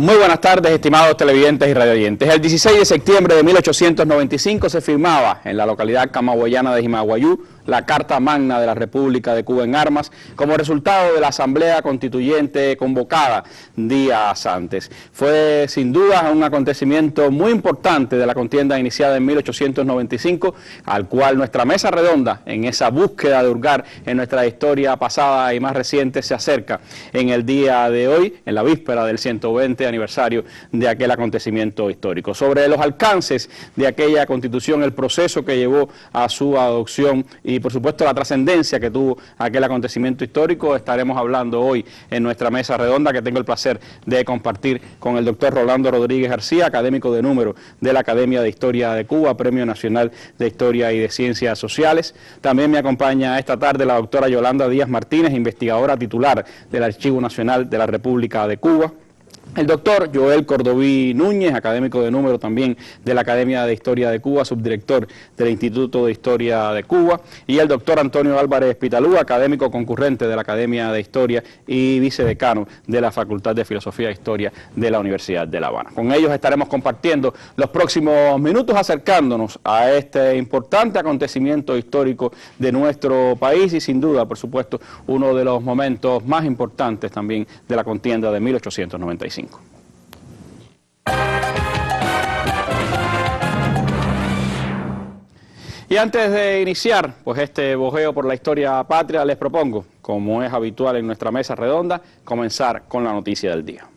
Muy buenas tardes, estimados televidentes y radioyentes. El 16 de septiembre de 1895 se firmaba en la localidad camagüeyana de Jimaguayú la Carta Magna de la República de Cuba en armas, como resultado de la Asamblea Constituyente convocada días antes. Fue sin duda un acontecimiento muy importante de la contienda iniciada en 1895, al cual nuestra mesa redonda, en esa búsqueda de hurgar en nuestra historia pasada y más reciente, se acerca en el día de hoy, en la víspera del 120 aniversario de aquel acontecimiento histórico. Sobre los alcances de aquella Constitución, el proceso que llevó a su adopción y por supuesto la trascendencia que tuvo aquel acontecimiento histórico, estaremos hablando hoy en nuestra mesa redonda, que tengo el placer de compartir con el doctor Rolando Rodríguez García, académico de número de la Academia de Historia de Cuba, Premio Nacional de Historia y de Ciencias Sociales. También me acompaña esta tarde la doctora Yolanda Díaz Martínez, investigadora titular del Archivo Nacional de la República de Cuba. El doctor Joel Cordoví Núñez, académico de número también de la Academia de Historia de Cuba, subdirector del Instituto de Historia de Cuba, y el doctor Antonio Álvarez Pitalú, académico concurrente de la Academia de Historia y vicedecano de la Facultad de Filosofía e Historia de la Universidad de La Habana. Con ellos estaremos compartiendo los próximos minutos, acercándonos a este importante acontecimiento histórico de nuestro país y sin duda, por supuesto, uno de los momentos más importantes también de la contienda de 1895. Y antes de iniciar pues este bojeo por la historia patria, les propongo, como es habitual en nuestra mesa redonda, comenzar con la noticia del día.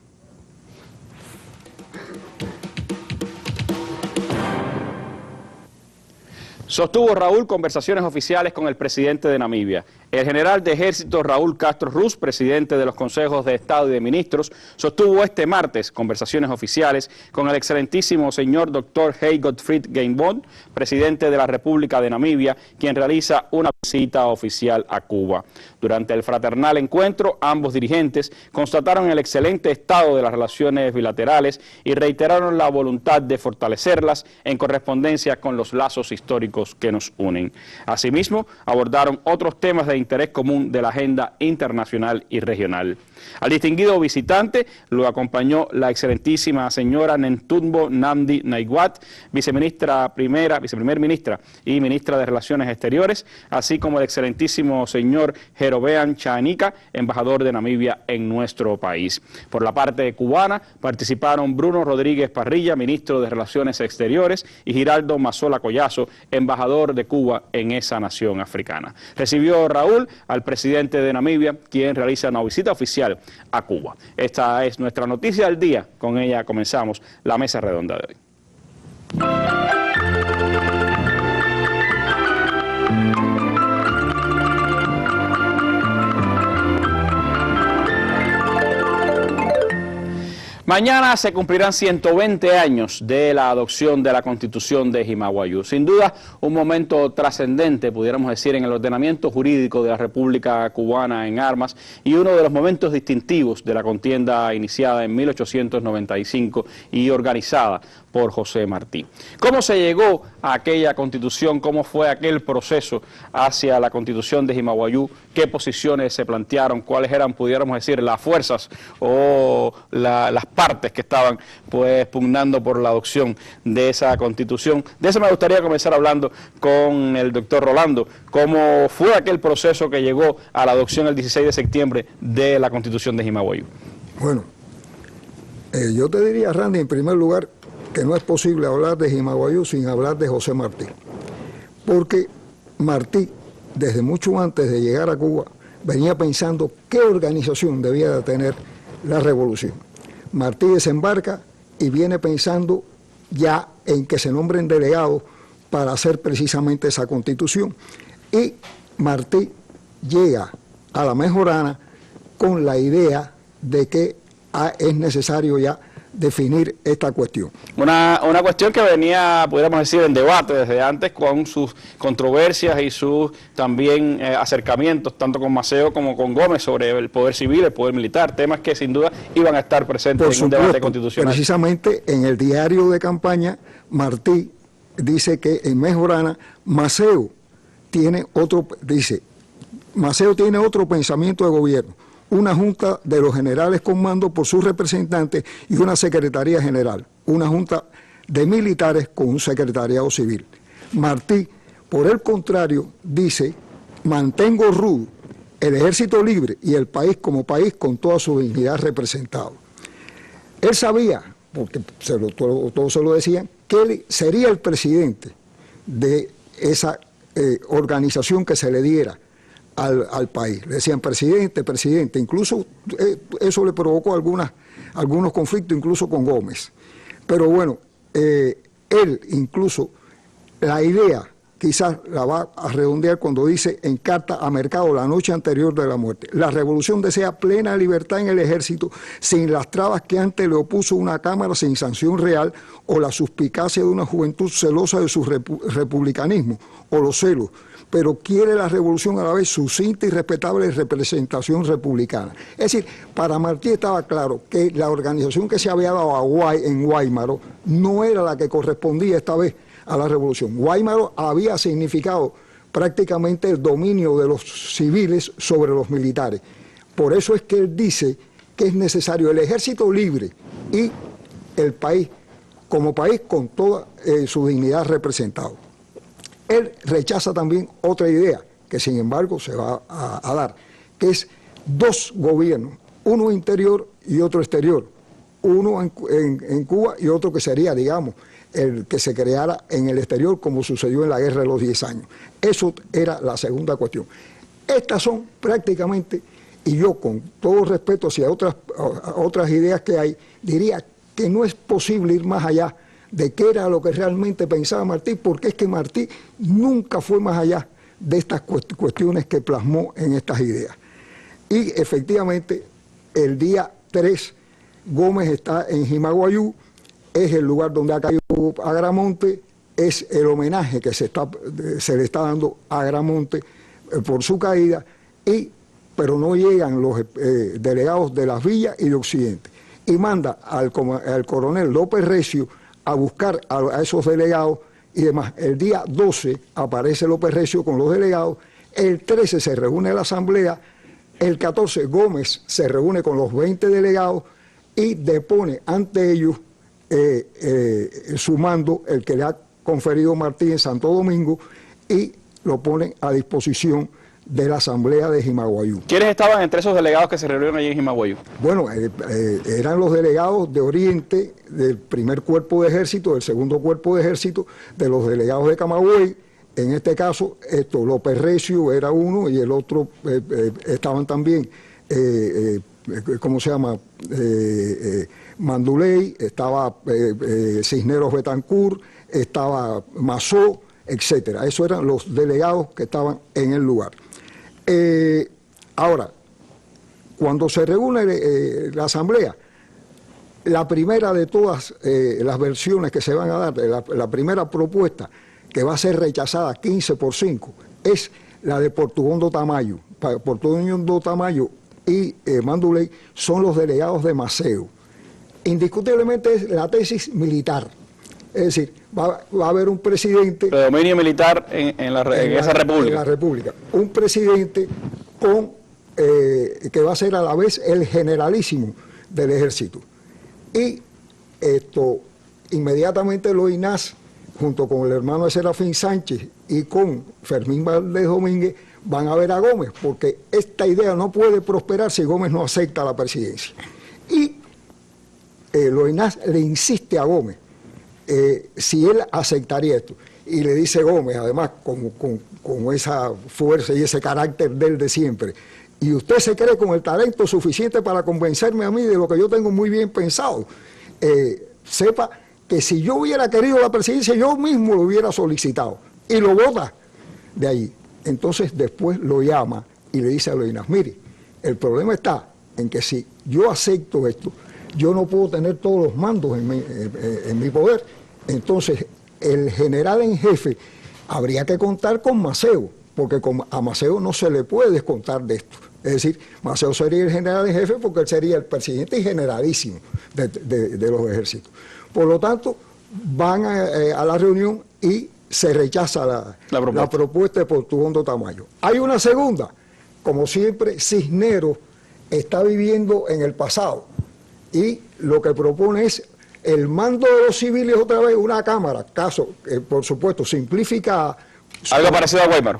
Sostuvo Raúl conversaciones oficiales con el presidente de Namibia. El general de ejército Raúl Castro Ruz, presidente de los consejos de Estado y de ministros, sostuvo este martes conversaciones oficiales con el excelentísimo señor Dr. Hey Gottfried Geingob, presidente de la República de Namibia, quien realiza una visita oficial a Cuba. Durante el fraternal encuentro, ambos dirigentes constataron el excelente estado de las relaciones bilaterales y reiteraron la voluntad de fortalecerlas en correspondencia con los lazos históricos que nos unen. Asimismo, abordaron otros temas de interés común de la agenda internacional y regional. Al distinguido visitante lo acompañó la excelentísima señora Nentumbo Nandi Naiguat, viceprimer ministra y ministra de Relaciones Exteriores, así como el excelentísimo señor Jerobean Chanica, embajador de Namibia en nuestro país. Por la parte cubana participaron Bruno Rodríguez Parrilla, ministro de Relaciones Exteriores, y Giraldo Mazola Collazo, embajador de Cuba en esa nación africana. Recibió Raúl al presidente de Namibia, quien realiza una visita oficial a Cuba. Esta es nuestra noticia del día. Con ella comenzamos la mesa redonda de hoy. Mañana se cumplirán 120 años de la adopción de la Constitución de Jimaguayú. Sin duda, un momento trascendente, pudiéramos decir, en el ordenamiento jurídico de la República Cubana en armas y uno de los momentos distintivos de la contienda iniciada en 1895 y organizada por José Martí. ¿Cómo se llegó a aquella Constitución? ¿Cómo fue aquel proceso hacia la Constitución de Jimaguayú? ¿Qué posiciones se plantearon? ¿Cuáles eran, pudiéramos decir, las fuerzas o las partes que estaban pues pugnando por la adopción de esa Constitución? De eso me gustaría comenzar hablando con el doctor Rolando. ¿Cómo fue aquel proceso que llegó a la adopción el 16 de septiembre de la Constitución de Jimaguayú? Bueno, yo te diría, Randy, en primer lugar, que no es posible hablar de Jimaguayú sin hablar de José Martí. Porque Martí, desde mucho antes de llegar a Cuba, venía pensando qué organización debía de tener la revolución. Martí desembarca y viene pensando ya en que se nombren delegados para hacer precisamente esa Constitución. Y Martí llega a la Mejorana con la idea de que es necesario ya definir esta cuestión. Una cuestión que venía, pudiéramos decir, en debate desde antes, con sus controversias y sus también acercamientos, tanto con Maceo como con Gómez, sobre el poder civil, el poder militar, temas que sin duda iban a estar presentes en un debate constitucional. Precisamente en el diario de campaña, Martí dice que en Mejorana, Maceo tiene otro pensamiento de gobierno, una junta de los generales con mando por sus representantes y una secretaría general, una junta de militares con un secretariado civil. Martí, por el contrario, dice: mantengo rudo el ejército libre y el país como país con toda su dignidad representado. Él sabía, porque todos se lo decían, que él sería el presidente de esa organización que se le diera al país. Le decían presidente, presidente. Incluso eso le provocó algunos conflictos, incluso con Gómez. Pero bueno, él incluso, la idea quizás la va a redondear cuando dice en carta a Mercado la noche anterior de la muerte: la revolución desea plena libertad en el ejército, sin las trabas que antes le opuso una Cámara sin sanción real, o la suspicacia de una juventud celosa de su republicanismo, o los celos, pero quiere la revolución a la vez sucinta y respetable representación republicana. Es decir, para Martí estaba claro que la organización que se había dado en Guaymaro no era la que correspondía esta vez a la revolución. Guaymaro había significado prácticamente el dominio de los civiles sobre los militares. Por eso es que él dice que es necesario el ejército libre y el país, como país, con toda su dignidad representada. Él rechaza también otra idea, que sin embargo se va a dar, que es dos gobiernos, uno interior y otro exterior, uno en Cuba y otro que sería, digamos, el que se creara en el exterior, como sucedió en la Guerra de los 10 años. Eso era la segunda cuestión. Estas son prácticamente, y yo con todo respeto hacia otras ideas que hay, diría que no es posible ir más allá de qué era lo que realmente pensaba Martí, porque es que Martí nunca fue más allá de estas cuestiones que plasmó en estas ideas. Y efectivamente, el día 3, Gómez está en Jimaguayú, es el lugar donde ha caído Agramonte, es el homenaje que se le está dando a Agramonte por su caída, pero no llegan los delegados de las villas y de Occidente. Y manda al coronel López Recio a buscar a esos delegados y demás. El día 12 aparece López Recio con los delegados, el 13 se reúne la asamblea, el 14 Gómez se reúne con los 20 delegados y depone ante ellos su mando, el que le ha conferido Martí en Santo Domingo, y lo pone a disposición de la asamblea de Jimaguayú. ¿Quiénes estaban entre esos delegados que se reunieron allí en Jimaguayú? Bueno, eran los delegados de Oriente, del primer cuerpo de ejército, del segundo cuerpo de ejército, de los delegados de Camagüey. En este caso, López Recio era uno y el otro estaban también, ¿cómo se llama? Manduley, estaba Cisneros Betancourt, estaba Mazó, etcétera. Esos eran los delegados que estaban en el lugar. Ahora, cuando se reúne la asamblea, la primera de todas las versiones que se van a dar, la primera propuesta que va a ser rechazada 15-5, es la de Portugondo Tamayo. Portugondo Tamayo y Manduley son los delegados de Maceo. Indiscutiblemente es la tesis militar. Es decir, va a haber un presidente... Predominio militar en esa república. En la república. Un presidente que va a ser a la vez el generalísimo del ejército. Y inmediatamente los INAS, junto con el hermano de Serafín Sánchez y con Fermín Valdés Domínguez, van a ver a Gómez, porque esta idea no puede prosperar si Gómez no acepta la presidencia. Y Loinás le insiste a Gómez si él aceptaría esto. Y le dice Gómez, además, con esa fuerza y ese carácter de él de siempre: y usted se cree con el talento suficiente para convencerme a mí de lo que yo tengo muy bien pensado. Sepa que si yo hubiera querido la presidencia, yo mismo lo hubiera solicitado. Y lo vota de ahí. Entonces después lo llama y le dice a Loinás: mire, el problema está en que si yo acepto esto, yo no puedo tener todos los mandos en mi poder. Entonces, el general en jefe habría que contar con Maceo, porque a Maceo no se le puede descontar de esto. Es decir, Maceo sería el general en jefe porque él sería el presidente y generalísimo de los ejércitos. Por lo tanto, van a la reunión y se rechaza la propuesta de Portuondo Tamayo. Hay una segunda, como siempre, Cisneros está viviendo en el pasado y lo que propone es el mando de los civiles otra vez, una cámara, caso, por supuesto, simplificada. Algo parecido a Guaymaro.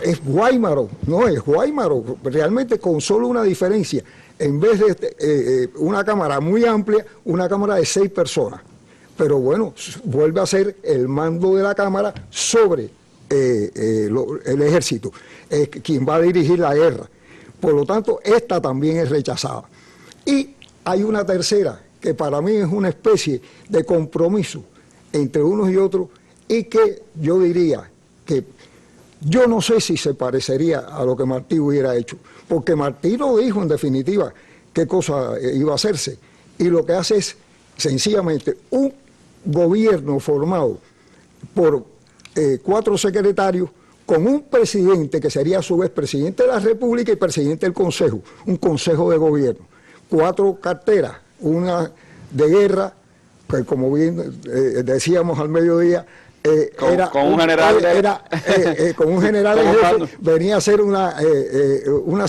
Es Guaymaro, no es Guaymaro, realmente con solo una diferencia. En vez de una cámara muy amplia, una cámara de 6 personas. Pero bueno, vuelve a ser el mando de la cámara sobre el ejército, quien va a dirigir la guerra. Por lo tanto, esta también es rechazada. Y hay una tercera, que para mí es una especie de compromiso entre unos y otros, y que yo diría que yo no sé si se parecería a lo que Martí hubiera hecho, porque Martí no dijo en definitiva qué cosa iba a hacerse, y lo que hace es sencillamente un gobierno formado por 4 secretarios con un presidente que sería a su vez presidente de la República y presidente del Consejo, un consejo de gobierno, 4 carteras, una de guerra, que como bien decíamos al mediodía, con un general en jefe, venía a ser una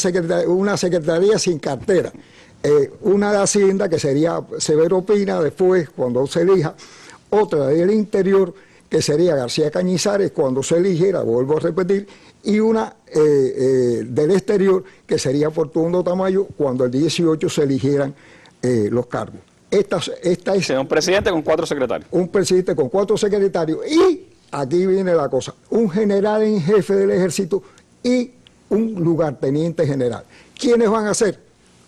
secretaría sin cartera, una de Hacienda que sería Severo Pina después cuando se elija, otra del Interior que sería García Cañizares cuando se eligiera, vuelvo a repetir, y una del Exterior que sería Portuondo Tamayo cuando el 18 se eligieran los cargos. Esta es un presidente con 4 secretarios. Un presidente con 4 secretarios y, aquí viene la cosa, un general en jefe del ejército y un lugarteniente general. ¿Quiénes van a ser?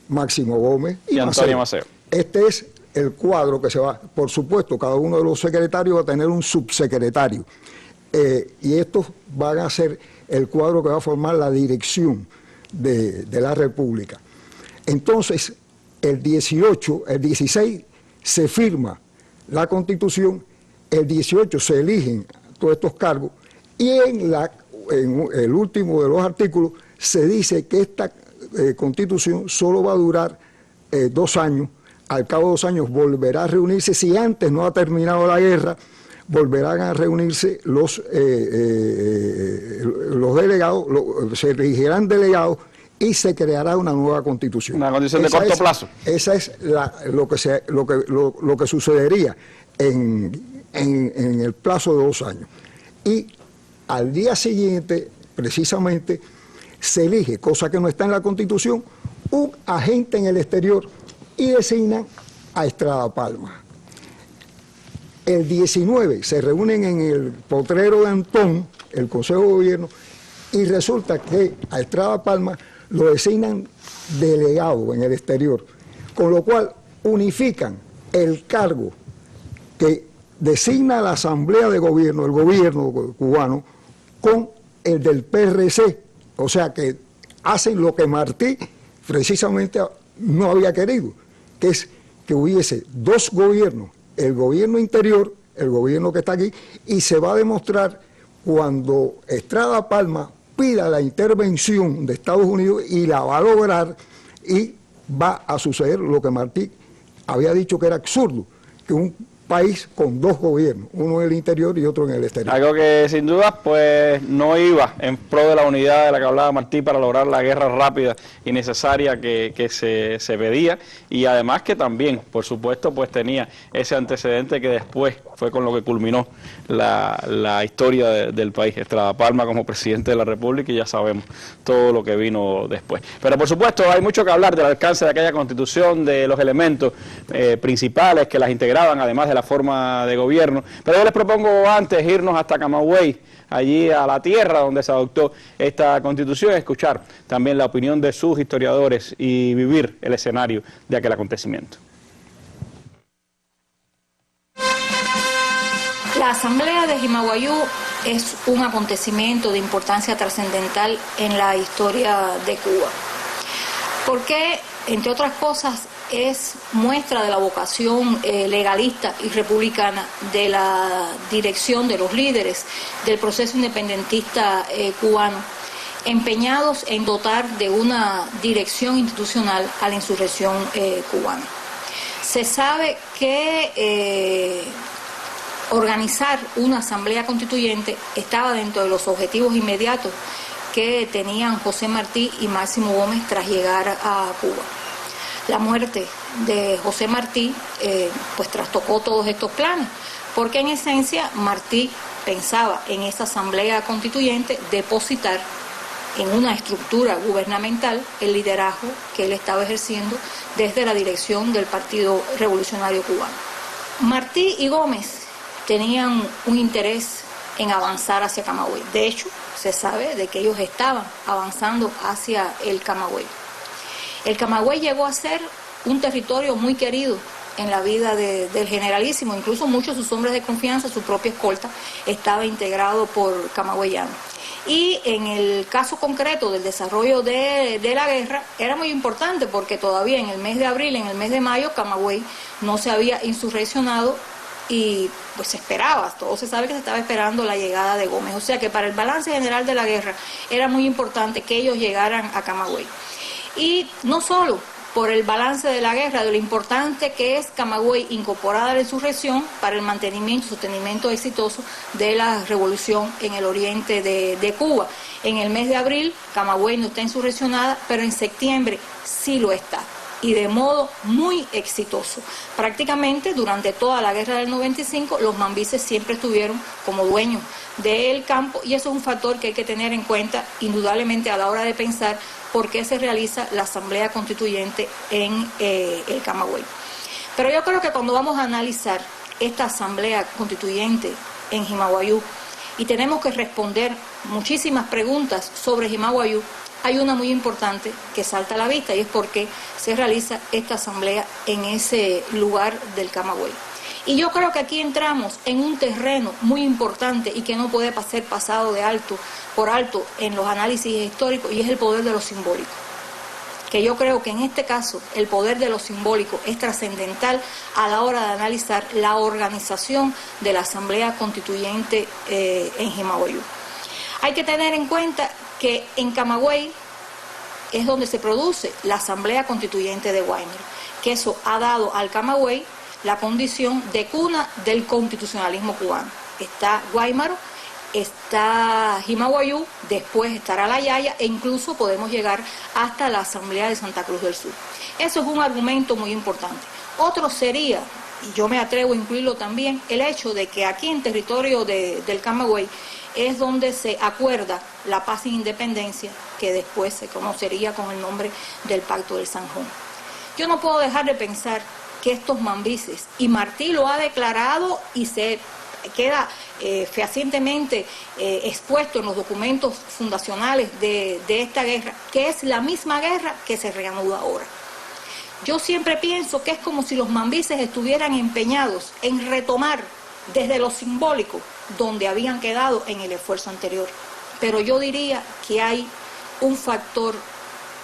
Máximo Gómez y Antonio Maceo. Este es el cuadro que se va. Por supuesto, cada uno de los secretarios va a tener un subsecretario. Y estos van a ser el cuadro que va a formar la dirección de la República. Entonces, el 16 se firma la Constitución, el 18 se eligen todos estos cargos y en el último de los artículos se dice que esta Constitución solo va a durar 2 años. Al cabo de 2 años volverá a reunirse, si antes no ha terminado la guerra, volverán a reunirse los delegados, se elegirán delegados y se creará una nueva Constitución. Una Constitución de corto plazo. Esa es lo que sucedería en el plazo de 2 años. Y al día siguiente, precisamente, se elige, cosa que no está en la Constitución, un agente en el exterior y designan a Estrada Palma. El 19 se reúnen en el potrero de Antón, el Consejo de Gobierno, y resulta que a Estrada Palma lo designan delegado en el exterior, con lo cual unifican el cargo que designa la Asamblea de Gobierno, el gobierno cubano, con el del PRC, o sea que hacen lo que Martí precisamente no había querido, que es que hubiese 2 gobiernos, el gobierno interior, el gobierno que está aquí, y se va a demostrar cuando Estrada Palma pida la intervención de Estados Unidos y la va a lograr y va a suceder lo que Martí había dicho que era absurdo, que un país con 2 gobiernos, uno en el interior y otro en el exterior. Algo que sin duda pues no iba en pro de la unidad de la que hablaba Martí para lograr la guerra rápida y necesaria que se pedía, y además que también, por supuesto, pues tenía ese antecedente que después fue con lo que culminó la historia del país. Estrada Palma como presidente de la República, y ya sabemos todo lo que vino después. Pero por supuesto hay mucho que hablar del alcance de aquella Constitución, de los elementos principales que las integraban, además de la forma de gobierno. Pero yo les propongo antes irnos hasta Camagüey, allí a la tierra donde se adoptó esta Constitución, escuchar también la opinión de sus historiadores y vivir el escenario de aquel acontecimiento. La Asamblea de Jimaguayú es un acontecimiento de importancia trascendental en la historia de Cuba, porque, entre otras cosas, es muestra de la vocación legalista y republicana de la dirección de los líderes del proceso independentista cubano, empeñados en dotar de una dirección institucional a la insurrección cubana. Se sabe que organizar una asamblea constituyente estaba dentro de los objetivos inmediatos que tenían José Martí y Máximo Gómez tras llegar a Cuba. La muerte de José Martí pues trastocó todos estos planes, porque en esencia Martí pensaba en esa asamblea constituyente depositar en una estructura gubernamental el liderazgo que él estaba ejerciendo desde la dirección del Partido Revolucionario Cubano. Martí y Gómez tenían un interés en avanzar hacia Camagüey. De hecho, se sabe de que ellos estaban avanzando hacia el Camagüey. El Camagüey llegó a ser un territorio muy querido en la vida del generalísimo, incluso muchos de sus hombres de confianza, su propia escolta, estaba integrado por camagüeyanos. Y en el caso concreto del desarrollo de la guerra, era muy importante porque todavía en el mes de abril, en el mes de mayo, Camagüey no se había insurreccionado y pues se esperaba, todo se sabe que se estaba esperando la llegada de Gómez. O sea que para el balance general de la guerra era muy importante que ellos llegaran a Camagüey. Y no solo por el balance de la guerra, de lo importante que es Camagüey incorporada a la insurrección para el mantenimiento y sostenimiento exitoso de la revolución en el oriente de Cuba. En el mes de abril, Camagüey no está insurreccionada, pero en septiembre sí lo está, y de modo muy exitoso. Prácticamente durante toda la guerra del 95, los mambises siempre estuvieron como dueños del campo, y eso es un factor que hay que tener en cuenta indudablemente a la hora de pensar por qué se realiza la Asamblea Constituyente en el Camagüey. Pero yo creo que cuando vamos a analizar esta Asamblea Constituyente en Jimaguayú y tenemos que responder muchísimas preguntas sobre Jimaguayú, hay una muy importante que salta a la vista, y es por qué se realiza esta asamblea en ese lugar del Camagüey. Y yo creo que aquí entramos en un terreno muy importante y que no puede ser pasado por alto en los análisis históricos, y es el poder de lo simbólico. Que yo creo que en este caso el poder de lo simbólico es trascendental a la hora de analizar la organización de la Asamblea Constituyente en Jimaguayú. Hay que tener en cuenta que en Camagüey es donde se produce la Asamblea Constituyente de Guaymaro, que eso ha dado al Camagüey la condición de cuna del constitucionalismo cubano. Está Guaymaro, está Jimaguayú, después estará La Yaya, e incluso podemos llegar hasta la Asamblea de Santa Cruz del Sur. Eso es un argumento muy importante. Otro sería, y yo me atrevo a incluirlo también, el hecho de que aquí en territorio del Camagüey es donde se acuerda la paz e independencia, que después se conocería con el nombre del Pacto del Zanjón. Yo no puedo dejar de pensar que estos mambises, y Martí lo ha declarado y se queda fehacientemente expuesto en los documentos fundacionales de esta guerra, que es la misma guerra que se reanuda ahora. Yo siempre pienso que es como si los mambises estuvieran empeñados en retomar desde lo simbólico donde habían quedado en el esfuerzo anterior. Pero yo diría que hay un factor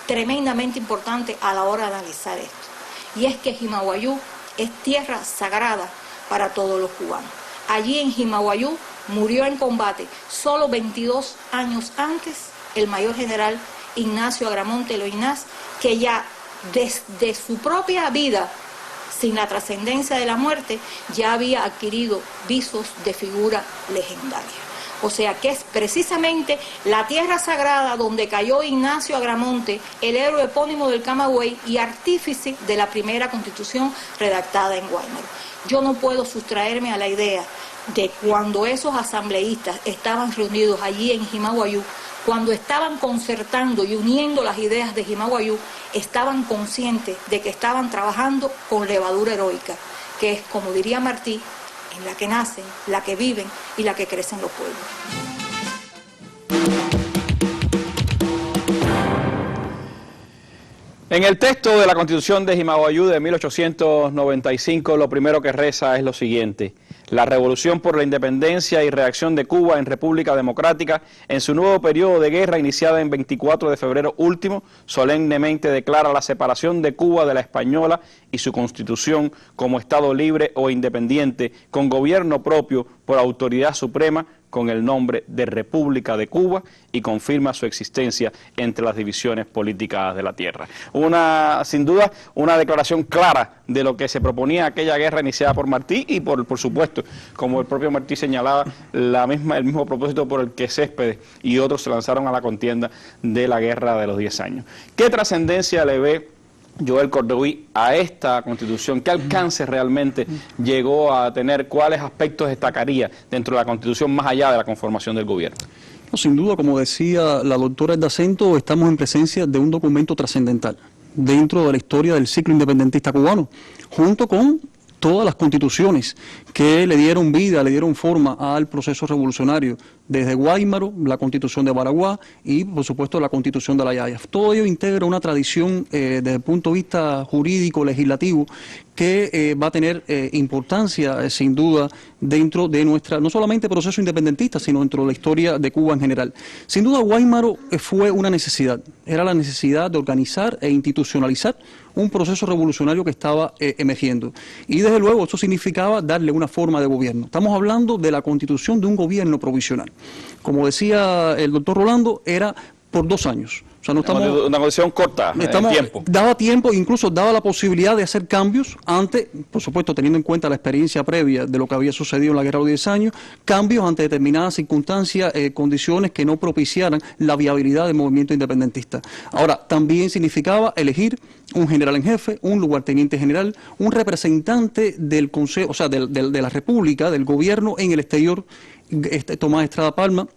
tremendamente importante a la hora de analizar esto, y es que Jimaguayú es tierra sagrada para todos los cubanos. Allí en Jimaguayú murió en combate solo 22 años antes el mayor general Ignacio Agramonte Loynaz, que ya desde su propia vida, sin la trascendencia de la muerte, ya había adquirido visos de figura legendaria. O sea que es precisamente la tierra sagrada donde cayó Ignacio Agramonte, el héroe epónimo del Camagüey y artífice de la primera constitución redactada en Guaymaro. Yo no puedo sustraerme a la idea de cuando esos asambleístas estaban reunidos allí en Jimaguayú, cuando estaban concertando y uniendo las ideas de Jimaguayú, estaban conscientes de que estaban trabajando con levadura heroica, que es, como diría Martí, en la que nacen, la que viven y la que crecen los pueblos. En el texto de la Constitución de Jimaguayú de 1895, lo primero que reza es lo siguiente: La revolución por la independencia y reacción de Cuba en República Democrática en su nuevo periodo de guerra iniciada en 24 de febrero último, solemnemente declara la separación de Cuba de la española y su constitución como Estado libre o independiente, con gobierno propio por autoridad suprema, con el nombre de República de Cuba, y confirma su existencia entre las divisiones políticas de la tierra. Sin duda, una declaración clara de lo que se proponía aquella guerra iniciada por Martí y por supuesto, como el propio Martí señalaba, el mismo propósito por el que Céspedes y otros se lanzaron a la contienda de la guerra de los 10 años. ¿Qué trascendencia le ve Joel Cordoví a esta Constitución? ¿Qué alcance realmente llegó a tener? ¿Cuáles aspectos destacaría dentro de la Constitución más allá de la conformación del gobierno? No, sin duda, como decía la doctora Edda Cento, estamos en presencia de un documento trascendental dentro de la historia del ciclo independentista cubano, junto con todas las constituciones que le dieron vida, le dieron forma al proceso revolucionario, desde Guaymaro, la Constitución de Baraguá y, por supuesto, la Constitución de la Yaya. Todo ello integra una tradición desde el punto de vista jurídico, legislativo, que va a tener importancia, sin duda, dentro de nuestra, no solamente proceso independentista, sino dentro de la historia de Cuba en general. Sin duda, Guaymaro fue una necesidad, era la necesidad de organizar e institucionalizar un proceso revolucionario que estaba emergiendo. Y desde luego eso significaba darle una forma de gobierno. Estamos hablando de la constitución de un gobierno provisional. Como decía el doctor Rolando, era por 2 años. O sea, no estamos, una condición corta en tiempo. Daba tiempo, incluso daba la posibilidad de hacer cambios antes, por supuesto, teniendo en cuenta la experiencia previa de lo que había sucedido en la guerra de los 10 años, cambios ante determinadas circunstancias, condiciones que no propiciaran la viabilidad del movimiento independentista. Ahora, también significaba elegir un general en jefe, un lugarteniente general, un representante del Consejo, o sea, de la República, del gobierno en el exterior, Tomás Estrada Palma.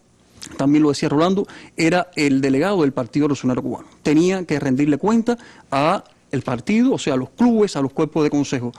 También lo decía Rolando, era el delegado del Partido Revolucionario Cubano. Tenía que rendirle cuenta a el partido, o sea, a los clubes, a los cuerpos de consejo.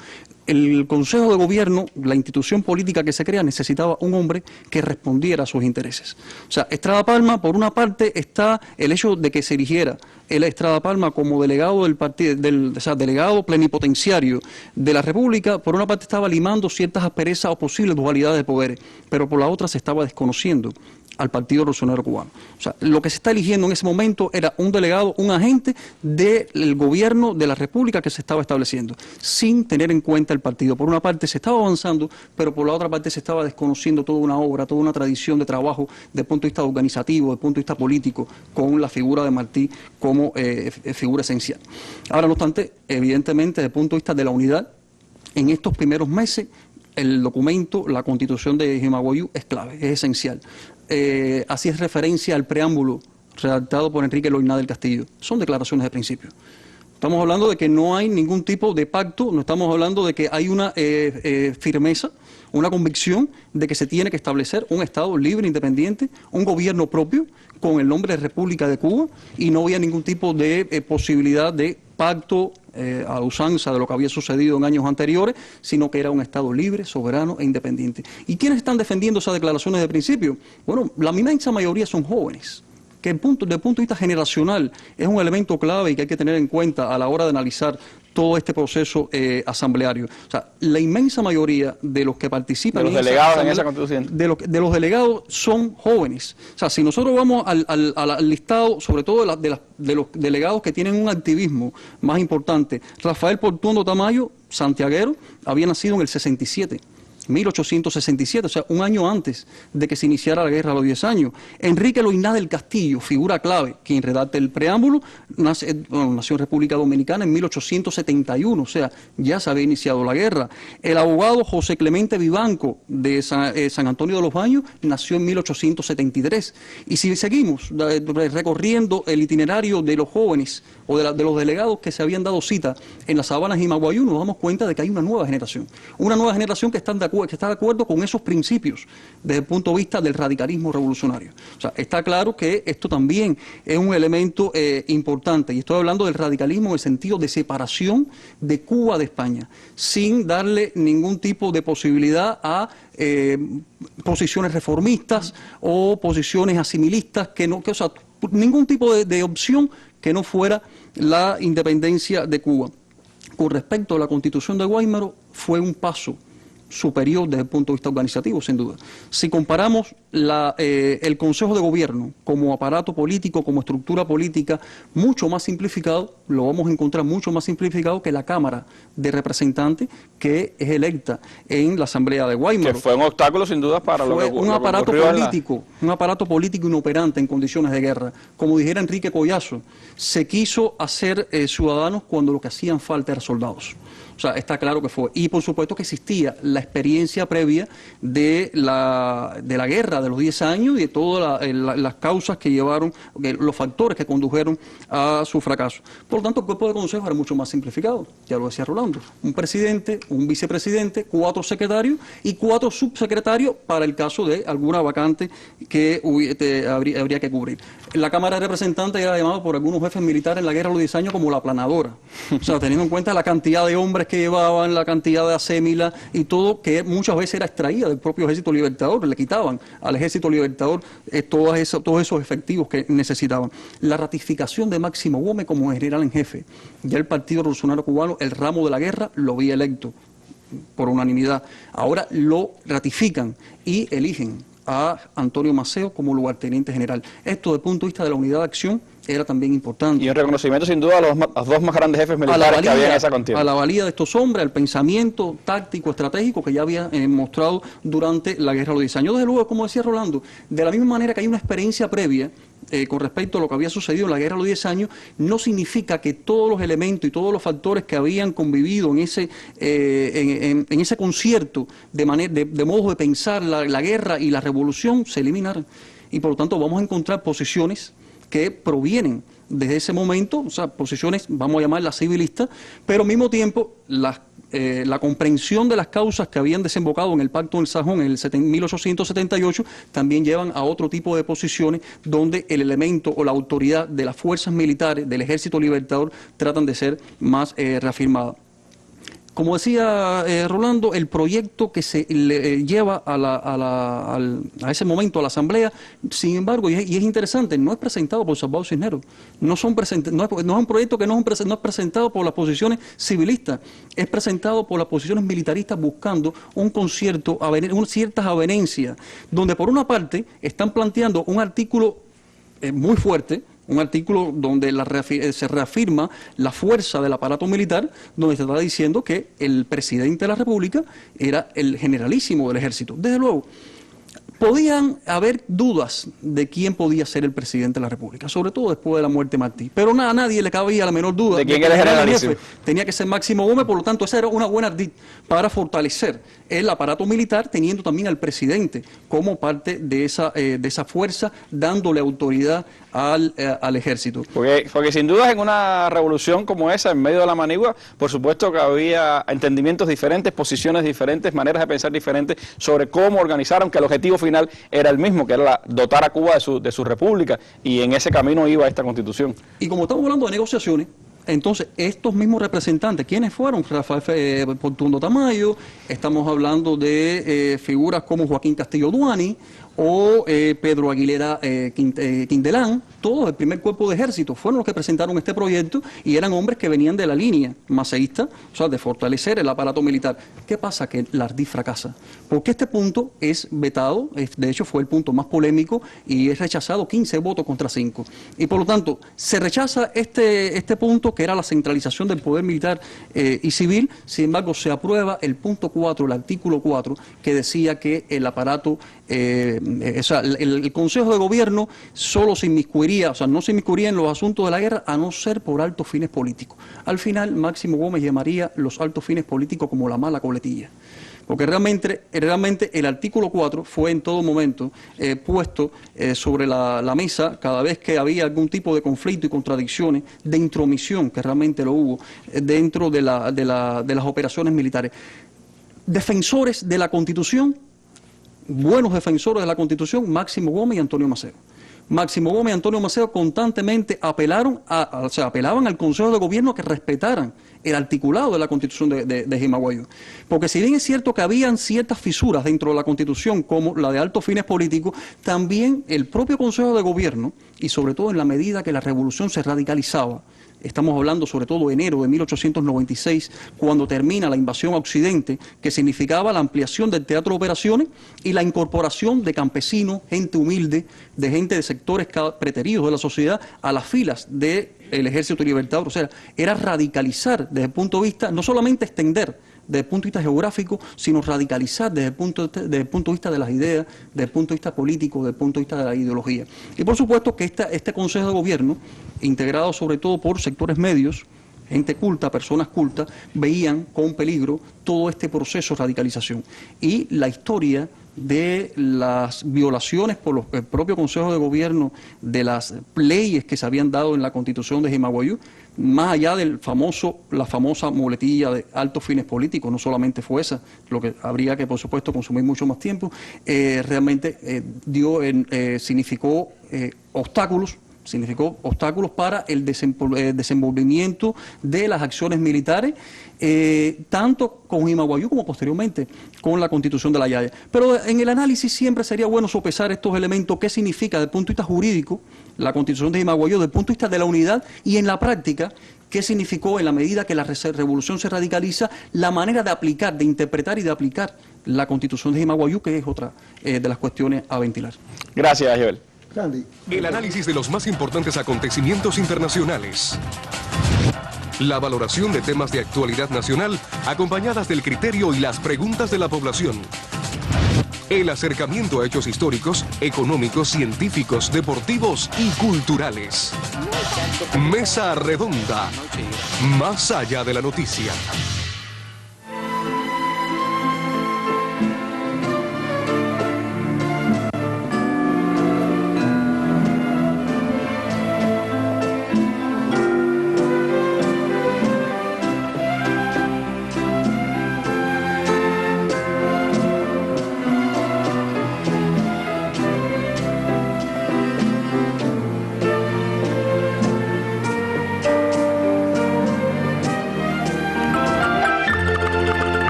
El Consejo de Gobierno, la institución política que se crea, necesitaba un hombre que respondiera a sus intereses. O sea, Estrada Palma, por una parte, está el hecho de que se eligiera el Estrada Palma como delegado del partido, o sea, delegado plenipotenciario de la República. Por una parte estaba limando ciertas asperezas o posibles dualidades de poderes, pero por la otra se estaba desconociendo al Partido Revolucionario Cubano. O sea, lo que se está eligiendo en ese momento era un delegado, un agente del gobierno de la República que se estaba estableciendo, sin tener en cuenta el partido. Por una parte se estaba avanzando, pero por la otra parte se estaba desconociendo toda una obra, toda una tradición de trabajo desde el punto de vista organizativo, desde el punto de vista político, con la figura de Martí como figura esencial. Ahora, no obstante, evidentemente, desde el punto de vista de la unidad, en estos primeros meses, el documento, la Constitución de Jimaguayú, es clave, es esencial. Así es referencia al preámbulo redactado por Enrique Loiná del Castillo. Son declaraciones de principio. Estamos hablando de que no hay ningún tipo de pacto, no estamos hablando de que hay una firmeza, una convicción de que se tiene que establecer un Estado libre, independiente, un gobierno propio con el nombre de República de Cuba, y no había ningún tipo de posibilidad de pacto a la usanza de lo que había sucedido en años anteriores, sino que era un Estado libre, soberano e independiente. ¿Y quiénes están defendiendo esas declaraciones de principio? Bueno, la inmensa mayoría son jóvenes, que desde el punto de vista generacional es un elemento clave y que hay que tener en cuenta a la hora de analizar todo este proceso asambleario. O sea, la inmensa mayoría de los que participan de los delegados en esa Constitución, de los delegados son jóvenes. O sea, si nosotros vamos al listado, sobre todo de los delegados que tienen un activismo más importante, Rafael Portuondo Tamayo, santiaguero, había nacido en el 67. 1867, o sea, un año antes de que se iniciara la guerra de los 10 años. Enrique Loiná del Castillo, figura clave, quien redacta el preámbulo, nació en República Dominicana en 1871, o sea, ya se había iniciado la guerra. El abogado José Clemente Vivanco de San Antonio de los Baños nació en 1873. Y si seguimos recorriendo el itinerario de los jóvenes o de los delegados que se habían dado cita en las sabanas Jimaguayú, nos damos cuenta de que hay una nueva generación que está de acuerdo con esos principios desde el punto de vista del radicalismo revolucionario. O sea, está claro que esto también es un elemento importante, y estoy hablando del radicalismo en el sentido de separación de Cuba de España, sin darle ningún tipo de posibilidad a posiciones reformistas o posiciones asimilistas, o sea, ningún tipo de opción que no fuera la independencia de Cuba. Con respecto a la Constitución de Guaymaro, fue un paso superior desde el punto de vista organizativo, sin duda. Si comparamos el Consejo de Gobierno como aparato político, como estructura política, mucho más simplificado, lo vamos a encontrar mucho más simplificado que la Cámara de Representantes, que es electa en la Asamblea de Weimar. Que fue un obstáculo, sin duda, para lo que un aparato político, un aparato político inoperante en condiciones de guerra. Como dijera Enrique Collazo, se quiso hacer ciudadanos cuando lo que hacían falta eran soldados. O sea, está claro que fue. Y por supuesto que existía la experiencia previa de la guerra de los 10 años y de todas las causas que llevaron, los factores que condujeron a su fracaso. Por lo tanto, el cuerpo de consejo era mucho más simplificado, ya lo decía Rolando. Un presidente, un vicepresidente, 4 secretarios y 4 subsecretarios para el caso de alguna vacante que habría que cubrir. La Cámara de Representantes era llamada por algunos jefes militares en la guerra de los 10 años como la aplanadora. O sea, teniendo en cuenta la cantidad de hombres que llevaban, la cantidad de acémila y todo, que muchas veces era extraída del propio Ejército Libertador, le quitaban al Ejército Libertador todos esos efectivos que necesitaban. La ratificación de Máximo Gómez como general en jefe, ya el Partido Revolucionario Cubano, el ramo de la guerra, lo había electo por unanimidad. Ahora lo ratifican y eligen a Antonio Maceo como lugarteniente general. Esto, desde el punto de vista de la unidad de acción, era también importante. Y un reconocimiento, sin duda, a los 2 más grandes jefes militares que había en esa contienda. A la valía de estos hombres, al pensamiento táctico, estratégico que ya había mostrado durante la guerra de los 10 años. Desde luego, como decía Rolando, de la misma manera que hay una experiencia previa con respecto a lo que había sucedido en la guerra de los 10 años, no significa que todos los elementos y todos los factores que habían convivido en ese concierto de modos de pensar la guerra y la revolución se eliminaran. Y por lo tanto vamos a encontrar posiciones que provienen desde ese momento, o sea, posiciones, vamos a llamarlas civilistas, pero al mismo tiempo la comprensión de las causas que habían desembocado en el Pacto del Sajón en 1878 también llevan a otro tipo de posiciones donde el elemento o la autoridad de las fuerzas militares del Ejército Libertador tratan de ser más reafirmada. Como decía Rolando, el proyecto que se le lleva a ese momento a la Asamblea, sin embargo, y es interesante, no es presentado por Salvador Cisneros. No es un proyecto que no es presentado por las posiciones civilistas, es presentado por las posiciones militaristas buscando un concierto, ciertas avenencias, donde por una parte están planteando un artículo muy fuerte, un artículo donde se reafirma la fuerza del aparato militar, donde se está diciendo que el presidente de la República era el generalísimo del ejército. Desde luego, podían haber dudas de quién podía ser el presidente de la República, sobre todo después de la muerte de Martí. Pero a nadie le cabía la menor duda de quién era el generalísimo. Tenía que ser Máximo Gómez, por lo tanto, esa era una buena ardid para fortalecer el aparato militar, teniendo también al presidente como parte de esa fuerza, dándole autoridad al ejército. Porque sin duda en una revolución como esa, en medio de la manigua, por supuesto que había entendimientos diferentes, posiciones diferentes, maneras de pensar diferentes sobre cómo organizar, aunque el objetivo final era el mismo, que era dotar a Cuba de su república, y en ese camino iba esta Constitución. Y como estamos hablando de negociaciones, entonces estos mismos representantes, ¿quiénes fueron? Rafael Portuondo Tamayo, estamos hablando de figuras como Joaquín Castillo Duani o Pedro Aguilera Quindelán, todos el primer cuerpo de ejército, fueron los que presentaron este proyecto y eran hombres que venían de la línea maceísta, o sea, de fortalecer el aparato militar. ¿Qué pasa? Que la ardid fracasa, porque este punto es vetado, de hecho fue el punto más polémico y es rechazado 15 votos contra 5. Y por lo tanto, se rechaza este punto que era la centralización del poder militar y civil, sin embargo se aprueba el punto 4, el artículo 4, que decía que el aparato, o sea, el Consejo de Gobierno solo se inmiscuiría, o sea, no se inmiscuiría en los asuntos de la guerra a no ser por altos fines políticos. Al final, Máximo Gómez llamaría los altos fines políticos como la mala coletilla. Porque realmente el artículo 4 fue en todo momento puesto sobre la mesa cada vez que había algún tipo de conflicto y contradicciones de intromisión, que realmente lo hubo, dentro de las operaciones militares. Defensores de la Constitución, buenos defensores de la Constitución, Máximo Gómez y Antonio Maceo. Máximo Gómez y Antonio Maceo constantemente apelaban al Consejo de Gobierno a que respetaran el articulado de la Constitución de Jimaguayú. Porque si bien es cierto que habían ciertas fisuras dentro de la Constitución, como la de altos fines políticos, también el propio Consejo de Gobierno, y sobre todo en la medida que la revolución se radicalizaba, estamos hablando sobre todo de enero de 1896, cuando termina la invasión a Occidente, que significaba la ampliación del teatro de operaciones y la incorporación de campesinos, gente humilde, de gente de sectores preteridos de la sociedad a las filas del Ejército Libertador. O sea, era radicalizar desde el punto de vista, no solamente extender desde el punto de vista geográfico, sino radicalizar desde el punto de vista de las ideas, desde el punto de vista político, desde el punto de vista de la ideología. Y por supuesto que este Consejo de Gobierno, integrado sobre todo por sectores medios, gente culta, personas cultas, veían con peligro todo este proceso de radicalización. Y la historia de las violaciones por el propio Consejo de Gobierno de las leyes que se habían dado en la Constitución de Jimaguayú, más allá de la famosa muletilla de altos fines políticos, no solamente fue esa, lo que habría que, por supuesto, consumir mucho más tiempo, realmente significó obstáculos para el desenvolvimiento de las acciones militares, tanto con Jimaguayú como posteriormente con la Constitución de la Yaya. Pero en el análisis siempre sería bueno sopesar estos elementos, qué significa desde el punto de vista jurídico la Constitución de Jimaguayú, desde el punto de vista de la unidad, y en la práctica, qué significó en la medida que la revolución se radicaliza, la manera de aplicar, de interpretar y de aplicar la Constitución de Jimaguayú, que es otra de las cuestiones a ventilar. Gracias, Joel. El análisis de los más importantes acontecimientos internacionales. La valoración de temas de actualidad nacional, acompañadas del criterio y las preguntas de la población. El acercamiento a hechos históricos, económicos, científicos, deportivos y culturales. Mesa Redonda. Más allá de la noticia.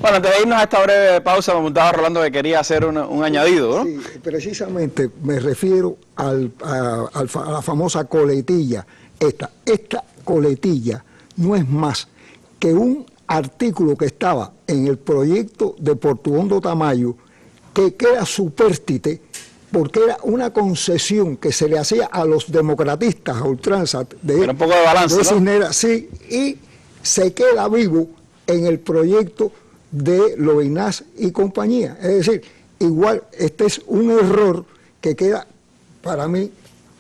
Bueno, antes de irnos a esta breve pausa, me preguntaba Rolando que quería hacer un añadido, ¿no? Sí, precisamente me refiero a la famosa coletilla. Esta coletilla no es más que un artículo que estaba en el proyecto de Portuondo Tamayo, que queda supérstite porque era una concesión que se le hacía a los democratistas a ultranza Era un poco de balance, ¿no? Cisneros, sí, y se queda vivo en el proyecto de Loinás y compañía. Es decir, igual este es un error que queda para mí